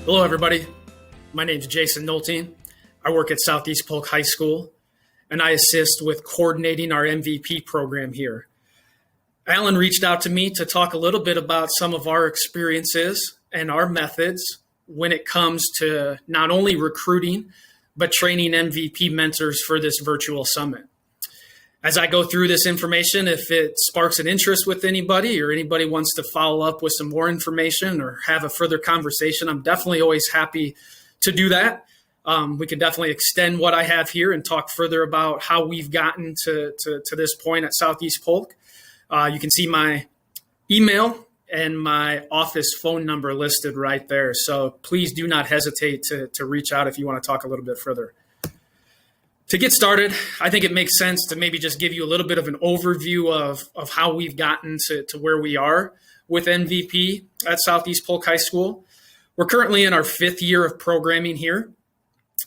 Hello, everybody. My name is Jason Nolting. I work at Southeast Polk High School, and I assist with coordinating our MVP program here. Alan reached out to me to talk a little bit about some of our experiences and our methods when it comes to not only recruiting, but training MVP mentors for this virtual summit. As I go through this information, if it sparks an interest with anybody or anybody wants to follow up with some more information or have a further conversation, I'm definitely always happy to do that. We can definitely extend what I have here and talk further about how we've gotten to this point at Southeast Polk. You can see my email and my office phone number listed right there. So please do not hesitate to reach out if you want to talk a little bit further. To get started, I think it makes sense to maybe just give you a little bit of an overview of how we've gotten to where we are with MVP at Southeast Polk High School. We're currently in our 5th year of programming here.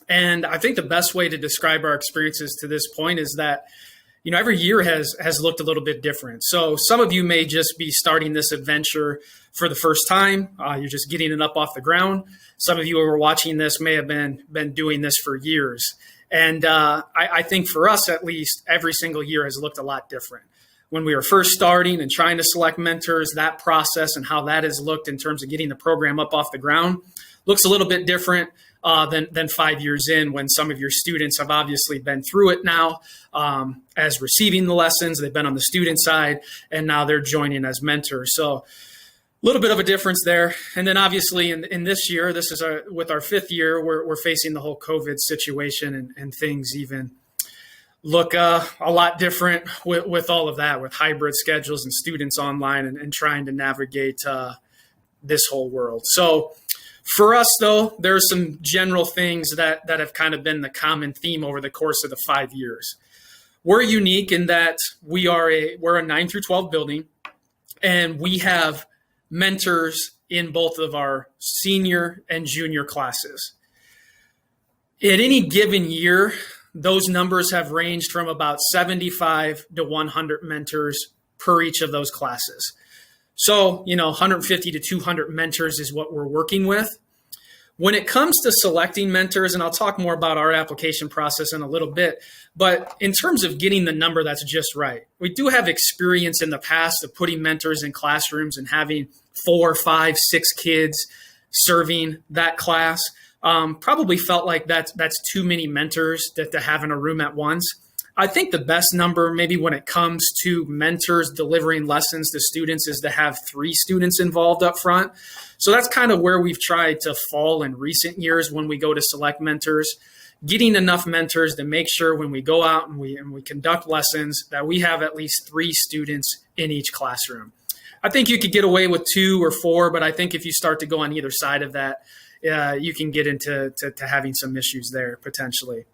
And I think the best way to describe our experiences to this point is that, every year has looked a little bit different. So some of you may just be starting this adventure for the first time. You're just getting it up off the ground. Some of you who are watching this may have been doing this for years. And I think for us, at least, every single year has looked a lot different. When we were first starting and trying to select mentors, that process and how that has looked in terms of getting the program up off the ground looks a little bit different than 5 years in, when some of your students have obviously been through it now as receiving the lessons. They've been on the student side, and now they're joining as mentors. So a little bit of a difference there. And then obviously in this year, this is with our 5th year, we're facing the whole COVID situation, and things even look a lot different with all of that, with hybrid schedules and students online and trying to navigate this whole world. So for us, though, there are some general things that have kind of been the common theme over the course of the 5 years. We're unique in that we're a 9 through 12 building, and we have mentors in both of our senior and junior classes. At any given year, those numbers have ranged from about 75 to 100 mentors per each of those classes. So, 150 to 200 mentors is what we're working with. When it comes to selecting mentors, and I'll talk more about our application process in a little bit, but in terms of getting the number that's just right, we do have experience in the past of putting mentors in classrooms and having 4, 5, 6 kids serving that class. Probably felt like that's too many mentors to have in a room at once. I think the best number, maybe when it comes to mentors delivering lessons to students, is to have 3 students involved up front. So that's kind of where we've tried to fall in recent years when we go to select mentors, getting enough mentors to make sure when we go out and we conduct lessons that we have at least 3 students in each classroom. I think you could get away with 2 or 4, but I think if you start to go on either side of that, you can get into having some issues there potentially.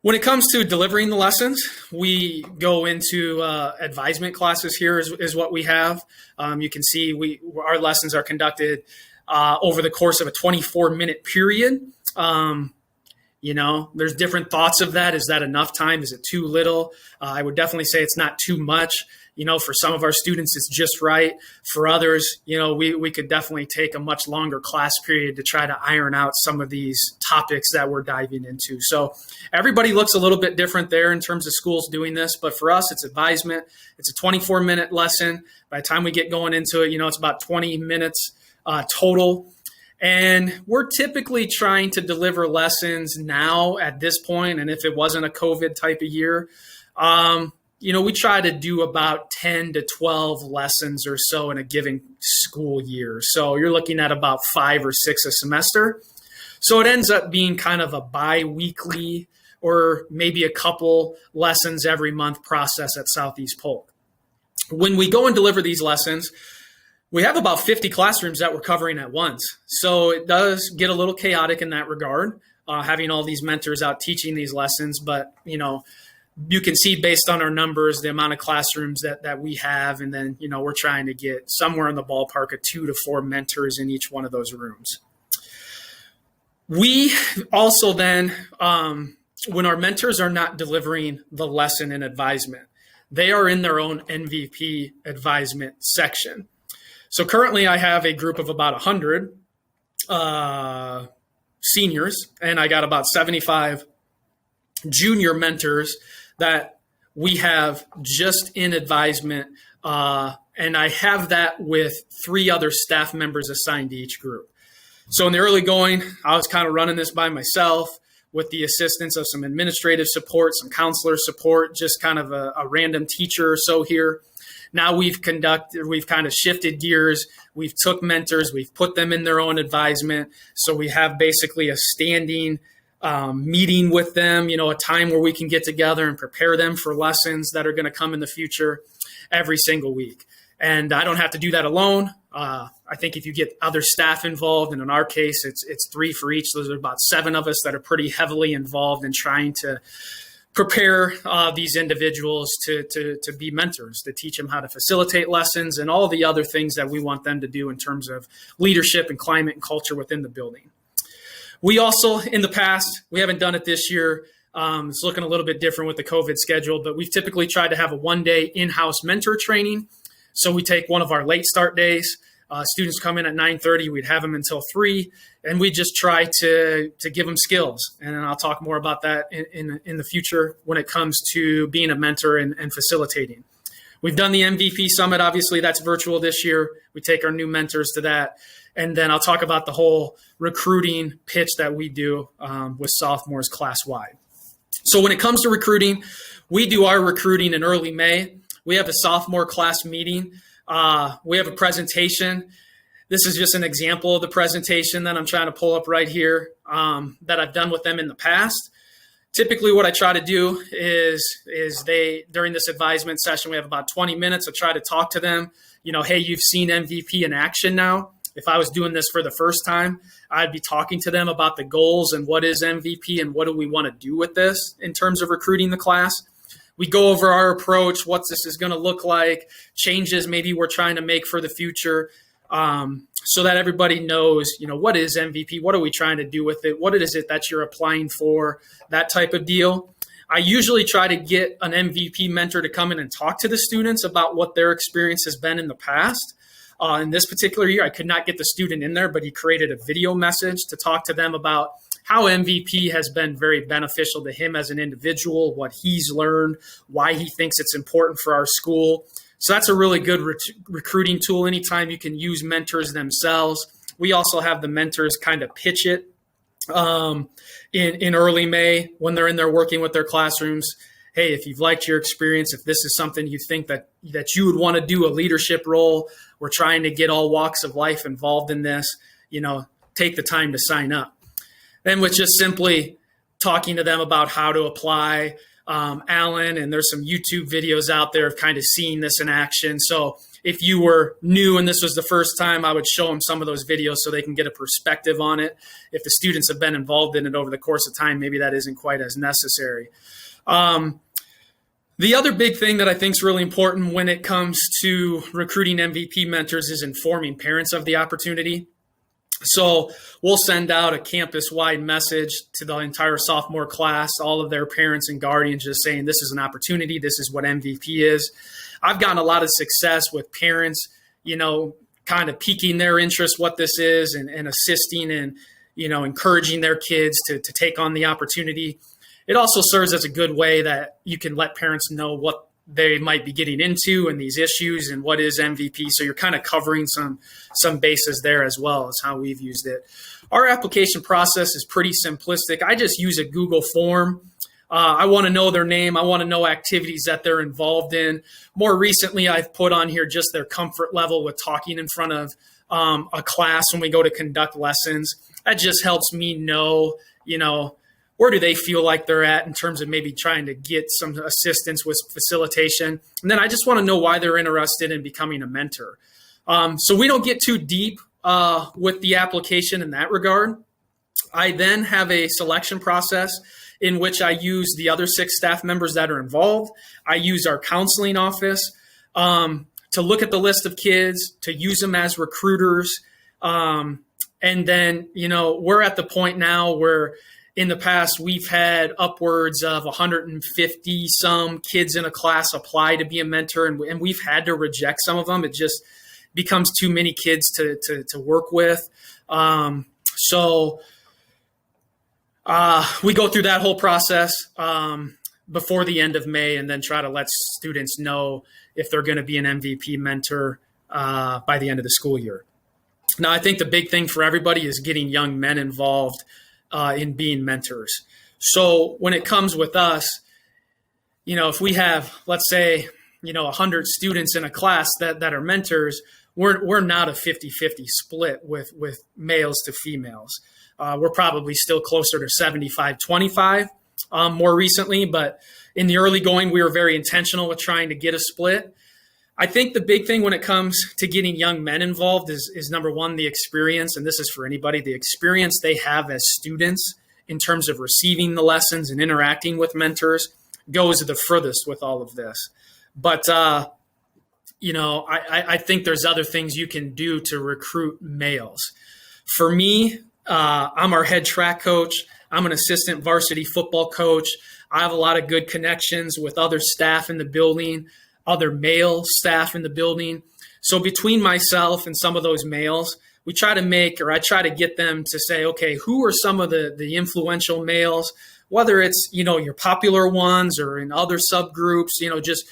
When it comes to delivering the lessons, we go into advisement classes here is what we have. You can see our lessons are conducted over the course of a 24-minute period. There's different thoughts of that. Is that enough time? Is it too little? I would definitely say it's not too much. For some of our students, it's just right. For others, we could definitely take a much longer class period to try to iron out some of these topics that we're diving into. So everybody looks a little bit different there in terms of schools doing this. But for us, it's advisement. It's a 24-minute lesson. By the time we get going into it, it's about 20 minutes total. And we're typically trying to deliver lessons now at this point. And if it wasn't a COVID type of year, we try to do about 10 to 12 lessons or so in a given school year. So you're looking at about 5 or 6 a semester. So it ends up being kind of a bi-weekly or maybe a couple lessons every month process at Southeast Polk. When we go and deliver these lessons, we have about 50 classrooms that we're covering at once. So it does get a little chaotic in that regard, having all these mentors out teaching these lessons. But, you can see based on our numbers, the amount of classrooms that we have. And then, we're trying to get somewhere in the ballpark of 2 to 4 mentors in each one of those rooms. We also then, when our mentors are not delivering the lesson in advisement, they are in their own MVP advisement section. So currently I have a group of about 100 seniors, and I got about 75 junior mentors that we have just in advisement. And I have that with 3 other staff members assigned to each group. So in the early going, I was kind of running this by myself with the assistance of some administrative support, some counselor support, just kind of a random teacher or so here. Now we've kind of shifted gears. We've took mentors, we've put them in their own advisement. So we have basically a standing meeting with them, a time where we can get together and prepare them for lessons that are going to come in the future every single week. And I don't have to do that alone. I think if you get other staff involved, and in our case, it's 3 for each. Those are about 7 of us that are pretty heavily involved in trying to prepare these individuals to be mentors, to teach them how to facilitate lessons and all the other things that we want them to do in terms of leadership and climate and culture within the building. We also, in the past, we haven't done it this year. It's looking a little bit different with the COVID schedule, but we've typically tried to have a 1-day in-house mentor training. So we take one of our late start days. Students come in at 9:30. We'd have them until 3, and we just try to give them skills. And I'll talk more about that in the future when it comes to being a mentor and facilitating. We've done the MVP Summit. Obviously, that's virtual this year. We take our new mentors to that. And then I'll talk about the whole recruiting pitch that we do with sophomores class-wide. So when it comes to recruiting, we do our recruiting in early May. We have a sophomore class meeting. We have a presentation. This is just an example of the presentation that I'm trying to pull up right here that I've done with them in the past. Typically what I try to do is during this advisement session, we have about 20 minutes. I try to talk to them, hey, you've seen MVP in action now. If I was doing this for the first time, I'd be talking to them about the goals and what is MVP and what do we want to do with this in terms of recruiting the class. We go over our approach, what this is going to look like, changes maybe we're trying to make for the future, so that everybody knows, what is MVP, what are we trying to do with it, what is it that you're applying for, that type of deal. I usually try to get an MVP mentor to come in and talk to the students about what their experience has been in the past. In this particular year, I could not get the student in there, but he created a video message to talk to them about how MVP has been very beneficial to him as an individual, what he's learned, why he thinks it's important for our school. So that's a really good recruiting tool. Anytime you can use mentors themselves. We also have the mentors kind of pitch it in early May when they're in there working with their classrooms. Hey, if you've liked your experience, if this is something you think that you would want to do a leadership role, we're trying to get all walks of life involved in this, take the time to sign up. Then with just simply talking to them about how to apply, Alan, and there's some YouTube videos out there of kind of seeing this in action. So if you were new and this was the first time, I would show them some of those videos so they can get a perspective on it. If the students have been involved in it over the course of time, maybe that isn't quite as necessary. The other big thing that I think is really important when it comes to recruiting MVP mentors is informing parents of the opportunity. So we'll send out a campus-wide message to the entire sophomore class, all of their parents and guardians, just saying this is an opportunity, this is what MVP is. I've gotten a lot of success with parents, kind of piquing their interest what this is and assisting and, encouraging their kids to take on the opportunity. It also serves as a good way that you can let parents know what they might be getting into and these issues and what is MVP. So you're kind of covering some bases there as well as how we've used it. Our application process is pretty simplistic. I just use a Google form. I want to know their name. I want to know activities that they're involved in. More recently, I've put on here just their comfort level with talking in front of a class when we go to conduct lessons. That just helps me know, where do they feel like they're at in terms of maybe trying to get some assistance with facilitation? And then I just want to know why they're interested in becoming a mentor. So we don't get too deep with the application in that regard. I then have a selection process in which I use the other 6 staff members that are involved. I use our counseling office to look at the list of kids, to use them as recruiters. And then, we're at the point now where in the past, we've had upwards of 150 some kids in a class apply to be a mentor, and we've had to reject some of them. It just becomes too many kids to work with. So we go through that whole process before the end of May, and then try to let students know if they're going to be an MVP mentor by the end of the school year. Now, I think the big thing for everybody is getting young men involved in being mentors. So when it comes with us, if we have, let's say, 100 students in a class that are mentors, we're not a 50-50 split with males to females. We're probably still closer to 75-25 more recently, but in the early going, we were very intentional with trying to get a split. I think the big thing when it comes to getting young men involved is number one, the experience, and this is for anybody, the experience they have as students in terms of receiving the lessons and interacting with mentors goes the furthest with all of this. But, I think there's other things you can do to recruit males. For me, I'm our head track coach. I'm an assistant varsity football coach. I have a lot of good connections with other staff in the building, other male staff in the building. So between myself and some of those males, I try to get them to say, okay, who are some of the influential males, whether it's, your popular ones or in other subgroups, just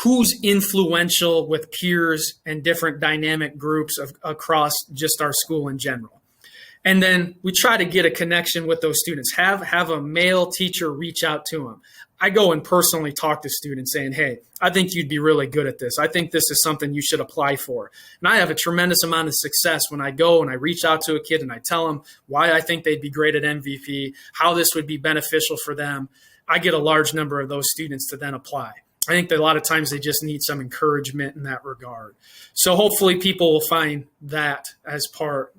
who's influential with peers and different dynamic groups across just our school in general. And then we try to get a connection with those students, have a male teacher reach out to them. I go and personally talk to students saying, hey, I think you'd be really good at this. I think this is something you should apply for. And I have a tremendous amount of success when I go and I reach out to a kid and I tell them why I think they'd be great at MVP, how this would be beneficial for them. I get a large number of those students to then apply. I think that a lot of times they just need some encouragement in that regard. So hopefully people will find that as part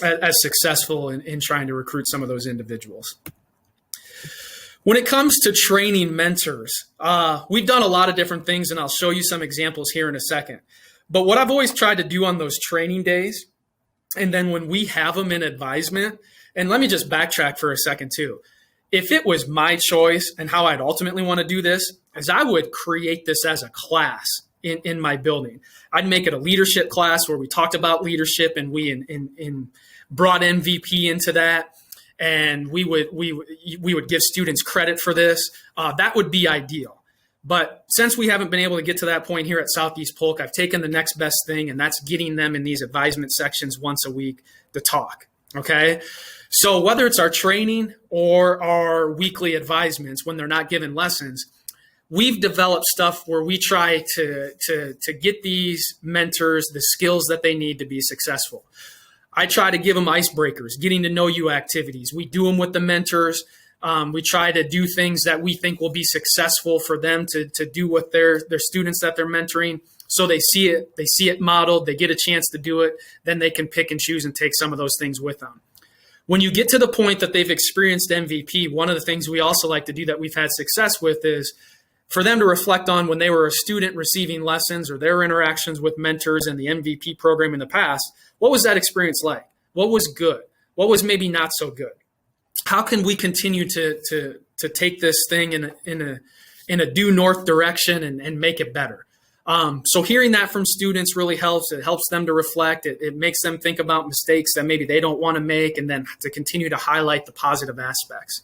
as successful in trying to recruit some of those individuals. When it comes to training mentors, we've done a lot of different things, and I'll show you some examples here in a second. But what I've always tried to do on those training days, and then when we have them in advisement, and let me just backtrack for a second too. If it was my choice and how I'd ultimately want to do this, is I would create this as a class in my building. I'd make it a leadership class where we talked about leadership and we brought MVP into that. And we would give students credit for this. That would be ideal. But since we haven't been able to get to that point here at Southeast Polk, I've taken the next best thing, and that's getting them in these advisement sections once a week to talk. Okay? So whether it's our training or our weekly advisements when they're not given lessons, we've developed stuff where we try to get these mentors the skills that they need to be successful. I try to give them icebreakers, getting to know you activities. We do them with the mentors. We try to do things that we think will be successful for them to do with their students that they're mentoring. So they see it modeled, they get a chance to do it, then they can pick and choose and take some of those things with them. When you get to the point that they've experienced MVP, one of the things we also like to do that we've had success with is for them to reflect on when they were a student receiving lessons or their interactions with mentors in the MVP program in the past. What was that experience like? What was good? What was maybe not so good? How can we continue to take this thing in a due north direction and make it better? So hearing that from students really helps. It helps them to reflect. It makes them think about mistakes that maybe they don't want to make, and then to continue to highlight the positive aspects.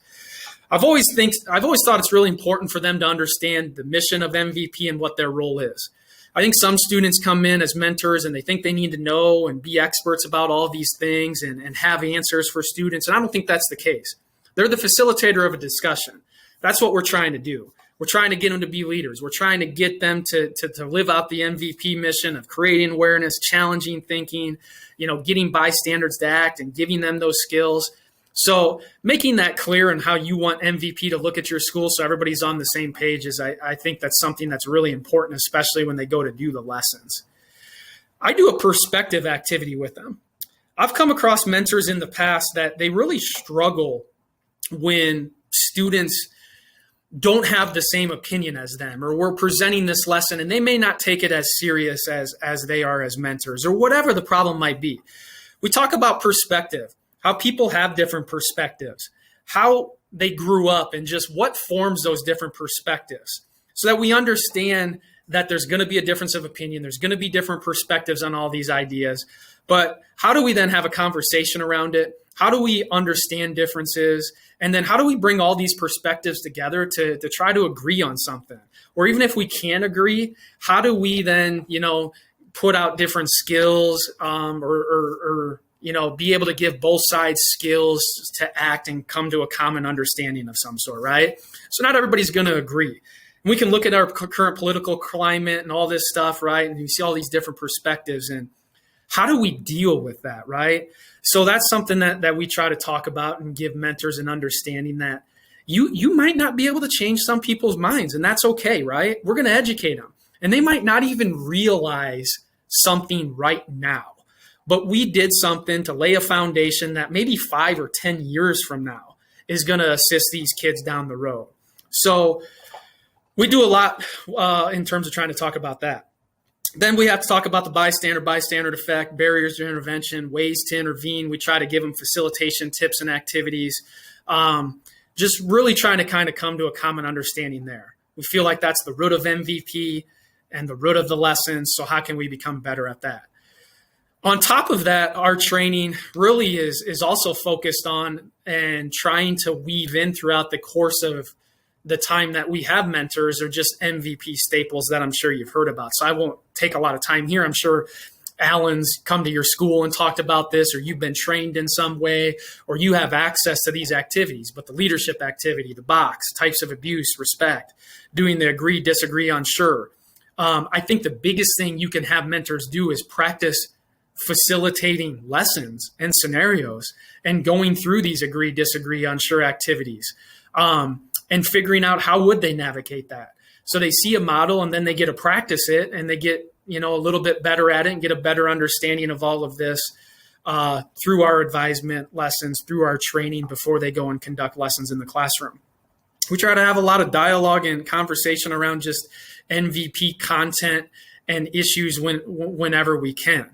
I've always thought it's really important for them to understand the mission of MVP and what their role is. I think some students come in as mentors and they think they need to know and be experts about all these things and have answers for students. And I don't think that's the case. They're the facilitator of a discussion. That's what we're trying to do. We're trying to get them to be leaders. We're trying to get them to live out the MVP mission of creating awareness, challenging thinking, getting bystanders to act and giving them those skills. So making that clear and how you want MVP to look at your school so everybody's on the same page is, I think that's something that's really important, especially when they go to do the lessons. I do a perspective activity with them. I've come across mentors in the past that they really struggle when students don't have the same opinion as them, or we're presenting this lesson and they may not take it as serious as they are as mentors, or whatever the problem might be. We talk about perspective. How people have different perspectives, how they grew up, and just what forms those different perspectives so that we understand that there's going to be a difference of opinion. There's going to be different perspectives on all these ideas. But how do we then have a conversation around it? How do we understand differences? And then how do we bring all these perspectives together to try to agree on something? Or even if we can't agree, how do we then, put out different skills or be able to give both sides skills to act and come to a common understanding of some sort, right? So not everybody's going to agree. And we can look at our current political climate and all this stuff, right? And you see all these different perspectives. And how do we deal with that, right? So that's something that we try to talk about and give mentors an understanding that you might not be able to change some people's minds, and that's okay, right? We're going to educate them. And they might not even realize something right now. But we did something to lay a foundation that maybe 5 or 10 years from now is going to assist these kids down the road. So we do a lot in terms of trying to talk about that. Then we have to talk about the bystander effect, barriers to intervention, ways to intervene. We try to give them facilitation tips and activities, just really trying to kind of come to a common understanding there. We feel like that's the root of MVP and the root of the lessons. So how can we become better at that? On top of that, our training really is also focused on and trying to weave in throughout the course of the time that we have mentors or just MVP staples that I'm sure you've heard about. So I won't take a lot of time here. I'm sure Alan's come to your school and talked about this, or you've been trained in some way, or you have access to these activities. But the leadership activity, the box, types of abuse, respect, doing the agree, disagree, unsure. I think the biggest thing you can have mentors do is practice facilitating lessons and scenarios and going through these agree, disagree, unsure activities and figuring out how would they navigate that. So they see a model and then they get to practice it and they get, a little bit better at it and get a better understanding of all of this through our advisement lessons, through our training before they go and conduct lessons in the classroom. We try to have a lot of dialogue and conversation around just MVP content and issues whenever we can.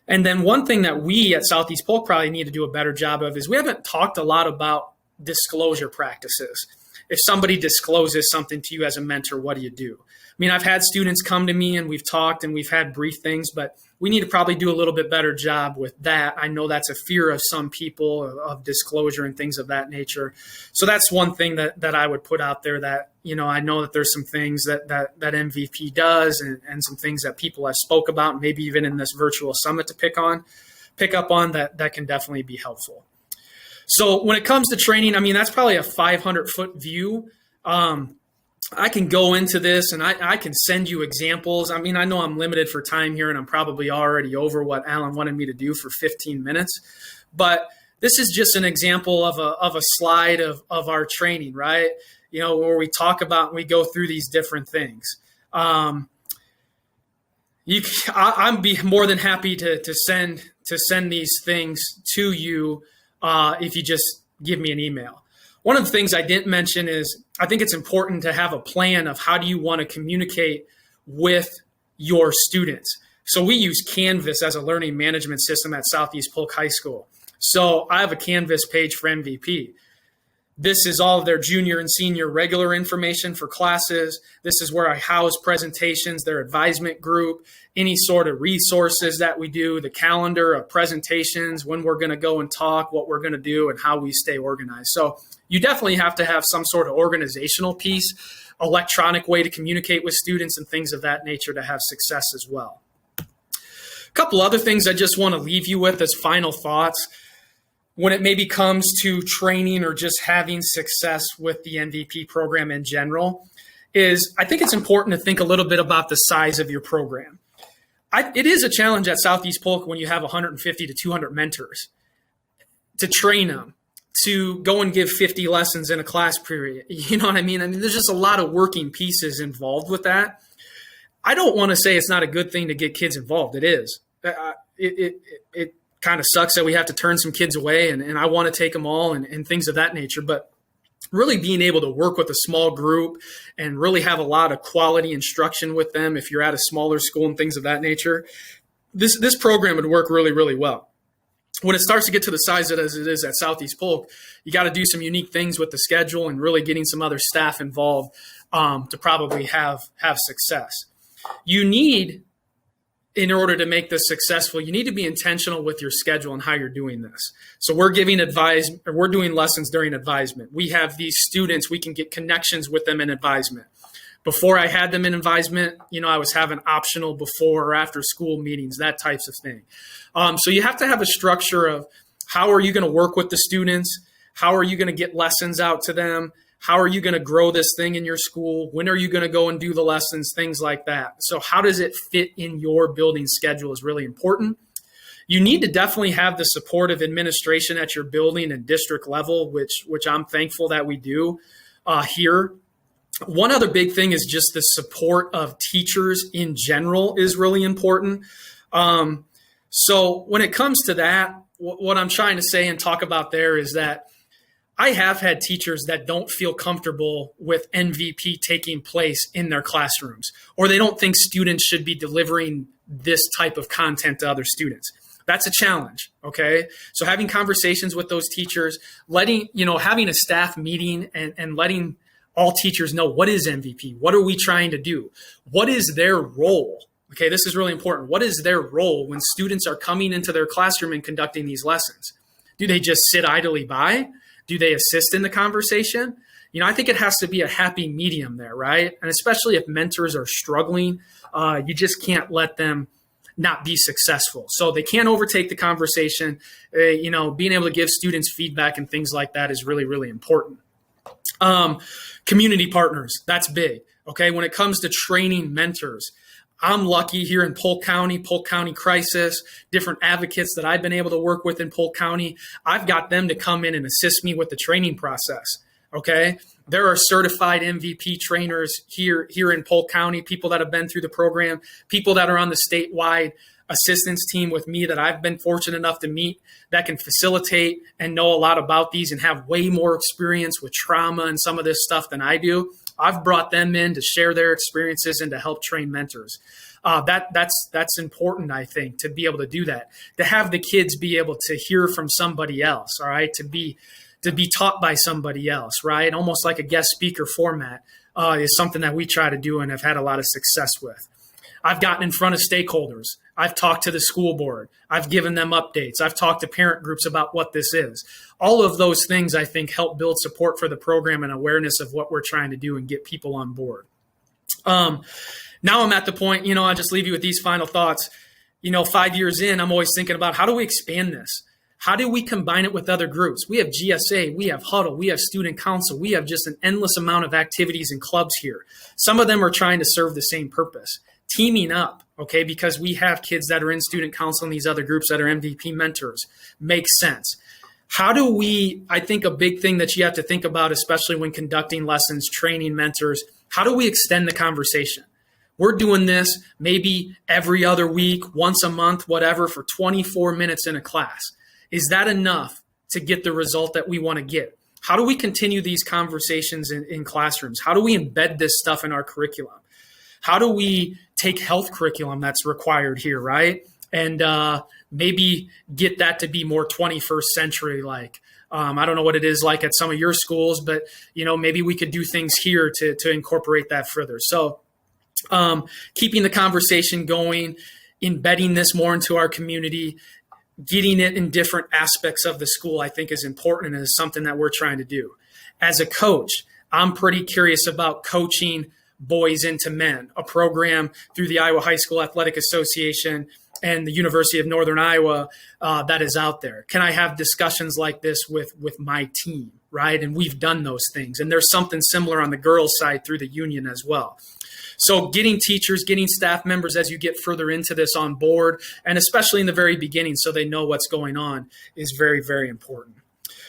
And then one thing that we at Southeast Polk probably need to do a better job of is we haven't talked a lot about disclosure practices. If somebody discloses something to you as a mentor, what do you do? I mean, I've had students come to me and we've talked and we've had brief things, but we need to probably do a little bit better job with that. I know that's a fear of some people of disclosure and things of that nature. So that's one thing that I would put out there that, I know that there's some things that MVP does and some things that people have spoke about, maybe even in this virtual summit to pick up on that can definitely be helpful. So when it comes to training, I mean, that's probably a 500-foot view. I can go into this and I can send you examples. I mean, I know I'm limited for time here and I'm probably already over what Alan wanted me to do for 15 minutes, but this is just an example of a slide of our training, right? Where we talk about and we go through these different things. I'm be more than happy to send these things to you if you just give me an email. One of the things I didn't mention is I think it's important to have a plan of how do you want to communicate with your students. So we use Canvas as a learning management system at Southeast Polk High School. So I have a Canvas page for MVP. This is all of their junior and senior regular information for classes. This is where I house presentations, their advisement group, any sort of resources that we do, the calendar of presentations, when we're going to go and talk, what we're going to do, and how we stay organized. So you definitely have to have some sort of organizational piece, electronic way to communicate with students and things of that nature to have success as well. A couple other things I just want to leave you with as final thoughts. When it maybe comes to training or just having success with the MVP program in general, is I think it's important to think a little bit about the size of your program. It is a challenge at Southeast Polk when you have 150 to 200 mentors to train them, to go and give 50 lessons in a class period. You know what I mean? I mean, there's just a lot of working pieces involved with that. I don't want to say it's not a good thing to get kids involved. It is. It kind of sucks that we have to turn some kids away and I want to take them all and things of that nature. But really being able to work with a small group and really have a lot of quality instruction with them if you're at a smaller school and things of that nature, this program would work really, really well. When it starts to get to the size as it is at Southeast Polk, you got to do some unique things with the schedule and really getting some other staff involved to probably have success. You need in order to make this successful, you need to be intentional with your schedule and how you're doing this. So we're doing lessons during advisement. We have these students, we can get connections with them in advisement. Before I had them in advisement, I was having optional before or after school meetings, that types of thing. So you have to have a structure of how are you going to work with the students? How are you going to get lessons out to them? How are you going to grow this thing in your school? When are you going to go and do the lessons? Things like that. So how does it fit in your building schedule is really important. You need to definitely have the support of administration at your building and district level, which I'm thankful that we do here. One other big thing is just the support of teachers in general is really important. So when it comes to that, what I'm trying to say and talk about there is that I have had teachers that don't feel comfortable with MVP taking place in their classrooms, or they don't think students should be delivering this type of content to other students. That's a challenge, okay? So having conversations with those teachers, having a staff meeting and letting all teachers know what is MVP, what are we trying to do, what is their role? Okay, this is really important. What is their role when students are coming into their classroom and conducting these lessons? Do they just sit idly by? Do they assist in the conversation? I think it has to be a happy medium there, right? And especially if mentors are struggling, you just can't let them not be successful. So they can't overtake the conversation. Being able to give students feedback and things like that is really, really important. Community partners, that's big. Okay, when it comes to training mentors, I'm lucky here in Polk County Crisis, different advocates that I've been able to work with in Polk County. I've got them to come in and assist me with the training process. Okay. There are certified MVP trainers here in Polk County, people that have been through the program, people that are on the statewide assistance team with me that I've been fortunate enough to meet that can facilitate and know a lot about these and have way more experience with trauma and some of this stuff than I do. I've brought them in to share their experiences and to help train mentors. That's important, I think, to be able to do that, to have the kids be able to hear from somebody else, all right, to be taught by somebody else, right? Almost like a guest speaker format is something that we try to do and have had a lot of success with. I've gotten in front of stakeholders. I've talked to the school board. I've given them updates. I've talked to parent groups about what this is. All of those things, I think, help build support for the program and awareness of what we're trying to do and get people on board. Now I'm at the point, I'll just leave you with these final thoughts. 5 years in, I'm always thinking about how do we expand this? How do we combine it with other groups? We have GSA, we have Huddle, we have Student Council, we have just an endless amount of activities and clubs here. Some of them are trying to serve the same purpose. Teaming up, okay, because we have kids that are in Student Council and these other groups that are MVP mentors, makes sense. How do we, I think a big thing that you have to think about, especially when conducting lessons, training mentors, how do we extend the conversation? We're doing this maybe every other week, once a month, whatever, for 24 minutes in a class. Is that enough to get the result that we want to get? How do we continue these conversations in classrooms? How do we embed this stuff in our curriculum? How do we take health curriculum that's required here, right? And maybe get that to be more 21st century like. I don't know what it is like at some of your schools, but maybe we could do things here to incorporate that further. So keeping the conversation going, embedding this more into our community, getting it in different aspects of the school, I think is important and is something that we're trying to do. As a coach, I'm pretty curious about coaching boys into men, a program through the Iowa High School Athletic Association and the University of Northern Iowa that is out there. Can I have discussions like this with my team, right? And we've done those things. And there's something similar on the girls' side through the union as well. So getting teachers, getting staff members as you get further into this on board, and especially in the very beginning so they know what's going on, is very, very important.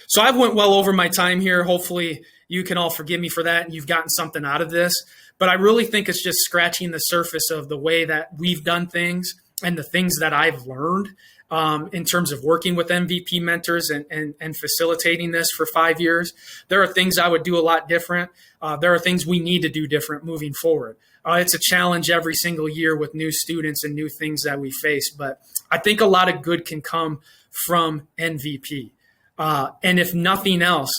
So I've went well over my time here. Hopefully you can all forgive me for that and you've gotten something out of this. But I really think it's just scratching the surface of the way that we've done things and the things that I've learned in terms of working with MVP mentors and facilitating this for 5 years. There are things I would do a lot different. There are things we need to do different moving forward. It's a challenge every single year with new students and new things that we face. But I think a lot of good can come from MVP. And if nothing else,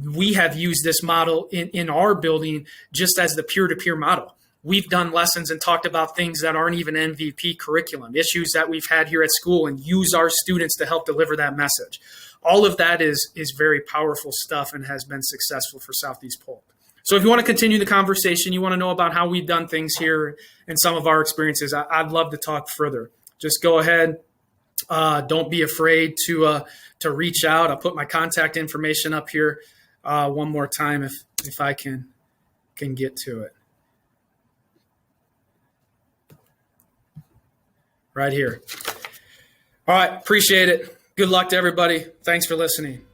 we have used this model in our building just as the peer-to-peer model. we've done lessons and talked about things that aren't even MVP curriculum, issues that we've had here at school, and use our students to help deliver that message. All of that is very powerful stuff and has been successful for Southeast Polk. So if you want to continue the conversation, you want to know about how we've done things here and some of our experiences, I'd love to talk further. Just go ahead. Don't be afraid to reach out. I'll put my contact information up here one more time if I can get to it. Right here. All right. Appreciate it. Good luck to everybody. Thanks for listening.